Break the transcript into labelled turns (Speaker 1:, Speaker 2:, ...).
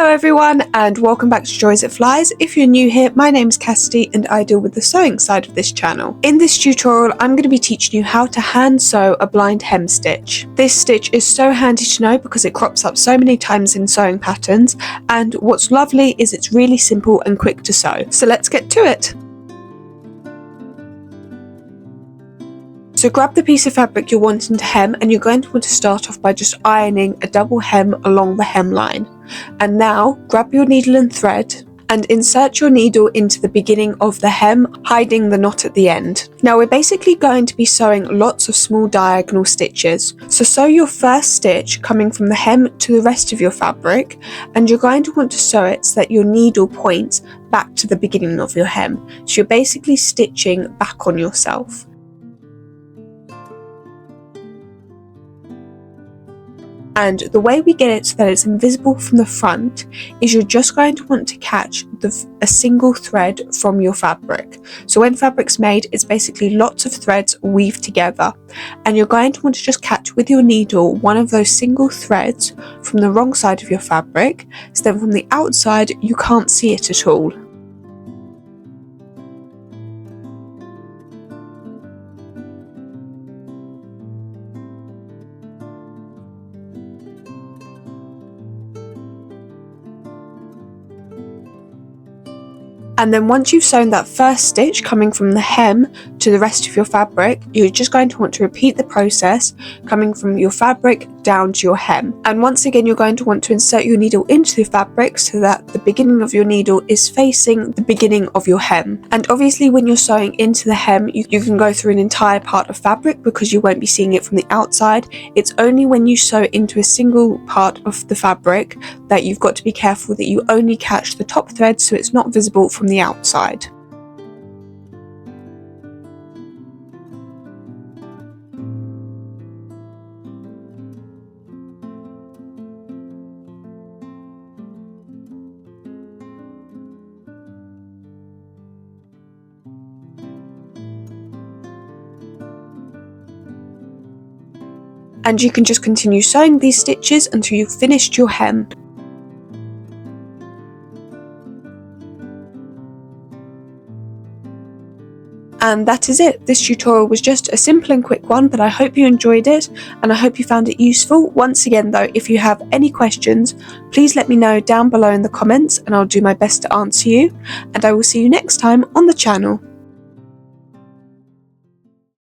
Speaker 1: Hello everyone and welcome back to Joys It Flies. If you're new here, my name is Cassidy and I deal with the sewing side of this channel. In this tutorial, I'm going to be teaching you how to hand sew a blind hem stitch. This stitch is so handy to know because it crops up so many times in sewing patterns, and what's lovely is it's really simple and quick to sew. So let's get to it. So grab the piece of fabric you're wanting to hem, and you're going to want to start off by just ironing a double hem along the hemline. And now grab your needle and thread and insert your needle into the beginning of the hem, hiding the knot at the end. Now we're basically going to be sewing lots of small diagonal stitches. So sew your first stitch coming from the hem to the rest of your fabric, and you're going to want to sew it so that your needle points back to the beginning of your hem. So you're basically stitching back on yourself. And the way we get it so that it's invisible from the front is you're just going to want to catch a single thread from your fabric. So when fabric's made, it's basically lots of threads weaved together, and you're going to want to just catch with your needle one of those single threads from the wrong side of your fabric, so then from the outside you can't see it at all. And then once you've sewn that first stitch coming from the hem to the rest of your fabric, you're just going to want to repeat the process coming from your fabric down to your hem. And once again, you're going to want to insert your needle into the fabric so that the beginning of your needle is facing the beginning of your hem. And obviously when you're sewing into the hem, you can go through an entire part of fabric because you won't be seeing it from the outside. It's only when you sew into a single part of the fabric that you've got to be careful that you only catch the top thread so it's not visible from the outside. And you can just continue sewing these stitches until you've finished your hem. And that is it. This tutorial was just a simple and quick one, but I hope you enjoyed it and I hope you found it useful. Once again though, if you have any questions, please let me know down below in the comments and I'll do my best to answer you. And I will see you next time on the channel.